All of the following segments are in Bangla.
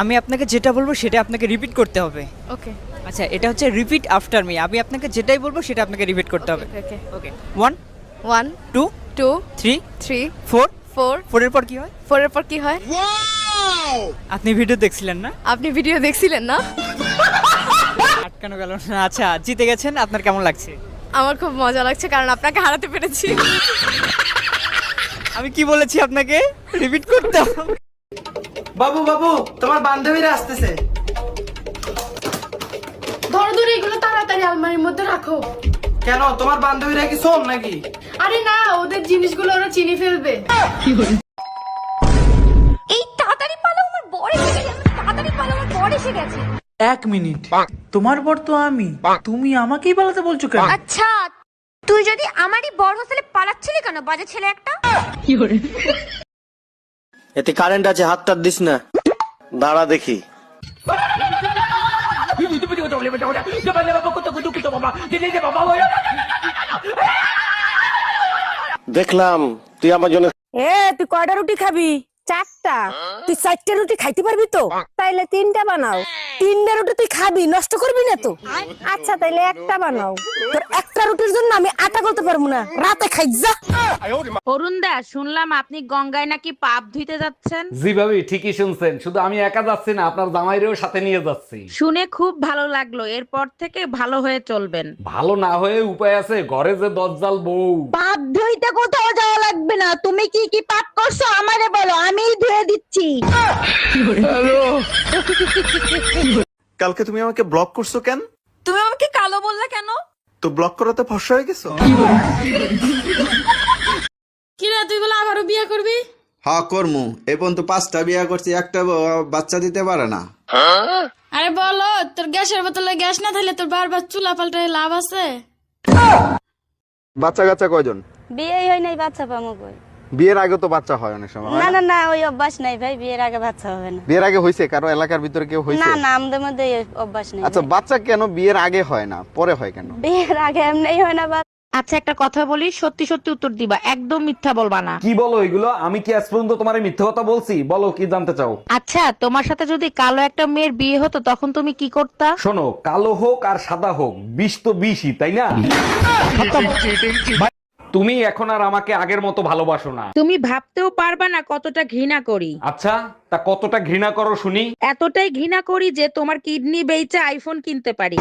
আমি আপনাকে যেটা বলবো সেটা আপনাকে রিপিট করতে হবে। ওকে আচ্ছা, এটা হচ্ছে রিপিট আফটার মি। আমি আপনাকে যেটাই বলবো সেটা আপনাকে রিপিট করতে হবে। ওকে ওকে 1 1 2 2 3 3 4 4 4 এর পর কি হয়? 4 এর পর কি হয়? আপনি ভিডিও দেখছিলেন না? আপনি ভিডিও দেখছিলেন না? আটকানো গেল না। আচ্ছা, জিতে গেছেন। আপনার কেমন লাগছে? আমার খুব মজা লাগছে কারণ আপনাকে হারাতে পেরেছি। আমি কি বলেছি আপনাকে রিপিট করতে হবে? বাবু বাবু, তোমার বান্ধবীরা আসতেছে। ধরো ধরো এগুলো তাড়াতাড়ি আলমারির মধ্যে রাখো। কেন, তোমার বান্ধবীরা কি শোন নাকি? আরে না, ওদের জিনিসগুলো ওরা চিনি ফেলবে। এই তাড়াতাড়ি পালো, আমার বর এসে গেছে। তাড়াতাড়ি পালো, আমার বর এসে গেছে। 1 মিনিট, তোমার বর তো আমি, তুমি আমাকেই পালাতে বলছো কেন? আচ্ছা, তুই যদি আমারই বর হলে পালাচ্ছিলি কেন, বাজে ছেলে একটা? এতে কারেন্ট আছে, হাতটা দিস না, দাঁড়া দেখি। দেখলাম তুই আমার জন্য। তুই কয়টা রুটি খাবি? 4টা। তুই 4টা রুটি খাইতে পারবি তো? তাইলে 3টা বানাও। 3টা রুটি তুই খাবি, নষ্ট করবি না তো? আচ্ছা তাইলে একটা বানাও। তোর একটা রুটির জন্য আমি আটা করতে পারবো না, রাতে খাই যা। অরুণ দা, শুনলাম আপনি গঙ্গায় নাকি পাপ ধুইতে যাচ্ছেন। জি ভাবি, ঠিকই শুনছেন। শুধু আমি একা যাচ্ছি না, আপনার জামাইরেও সাথে নিয়ে যাচ্ছি। শুনে খুব ভালো লাগলো। এরপর থেকে ভালো হয়ে চলবেন। ভালো না হয়ে উপায় আছে, ঘরে যে দজ্জাল বউ। পাপ ধুইতে কোথাও যাওয়া লাগবে না। তুমি কি কি পাপ করছো আমারে বলো, আমিই ধুয়ে দিচ্ছি। কালকে তুমি আমাকে ব্লক করছো কেন? তুমি আমাকে কালো বললে কেন? তো ব্লক করাতে ফর্সা হয়ে গেছো। কি রে, তুই বলে আবারও বিয়ে করবি? হ্যাঁ করমু। এই পর্যন্ত 5টা বিয়া করছি, একটা বাচ্চা দিতে পারে না। আরে বলো, তোর গ্যাসের বোতলে গ্যাস না থাকলে তোর বারবার চুলা পাল্টায় লাভ আছে? বাচ্চা কাচ্চা কয়জন? বিয়েই হয় নাই, বাচ্চা পামো কই? বিয়ের আগে তো বাচ্চা হয় অনেক সময়। না না না, ওই অভ্যাস নাই ভাই, বিয়ের আগে বাচ্চা হবে না। বিয়ের আগে হয়েছে কারো এলাকার ভিতরে কেউ হয়েছে? না না, আমাদের মধ্যে এই অভ্যাস নেই। আচ্ছা, বাচ্চা কেন বিয়ের আগে হয় না, পরে হয় কেন? বিয়ের আগে এমনিই হয় না। আচ্ছা, একটা কথা বলি, সত্যি সত্যি উত্তর দিবা, একদম মিথ্যা বলবা না। কি বলো এগুলো? আমি কি আজ পর্যন্ত তোমার মিথ্যে কথা বলছি? বলো কি জানতে চাও? আচ্ছা, তোমার সাথে যদি কালো একটা মেয়ের বিয়ে হতো তখন তুমি কি করতা? শোনো, কালো হোক আর সাদা হোক, বিষ তো বিষই, তাই না? তুমি এখন আর আমাকে আগের মতো ভালোবাসো না। তুমি ভাবতেও পারবা না কতটা ঘৃণা করি। আচ্ছা, তা কতটা ঘৃণা করো শুনি? এতটাই ঘৃণা করি যে তোমার কিডনি বেচে আইফোন কিনতে পারি।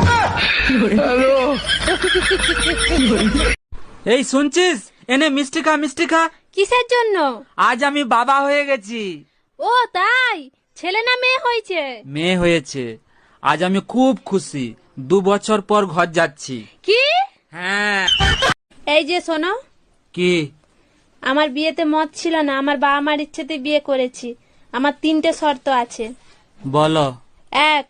এই শুনছিস, এনে মিষ্টি খা, মিষ্টি খা। কিসের জন্য? আজ আমি বাবা হয়ে গেছি। ও তাই? ছেলে না মেয়ে হয়েছে? মেয়ে হয়েছে। আজ আমি খুব খুশি। 2 বছর পর ঘর যাচ্ছি। কি? হ্যাঁ। এই যে শোনো, কি? আমার বিয়েতে মত ছিল না, আমার বাবা মার ইচ্ছেতে বিয়ে করেছি। আমার 3টে শর্ত আছে। বলো। 1,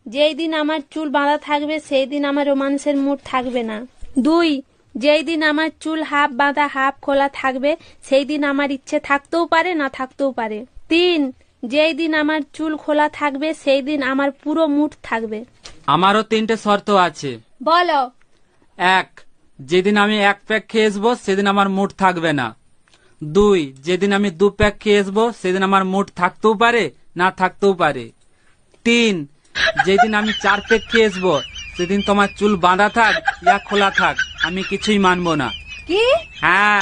যেই দিন আমার চুল বাঁধা থাকবে সেই দিন আমার রোমান্সের মুড থাকবে না। 2, যেই দিন আমার চুল হাফ বাঁধা হাফ খোলা থাকবে সেই দিন আমার ইচ্ছে থাকতেও পারে না থাকতেও পারে। 3, যেই দিন আমার চুল খোলা থাকবে সেই দিন আমার পুরো মুড থাকবে। আমারও 3টে শর্ত আছে। বলো। 1, যেদিন আমি 1 প্যাক খেয়ে আসবো সেদিন আমার মুড থাকবে না। 2, যেদিন আমি 2 প্যাক খেয়ে আসবো সেদিন আমার মুড থাকতেও পারে না থাকতেও পারে। 3, যেদিন আমি 4 প্যাক খেয়ে আসবো সেদিন তোমার চুল বাঁধা থাক ইয়া খোলা থাক, আমি কিছুই মানবো না। কি? হ্যাঁ।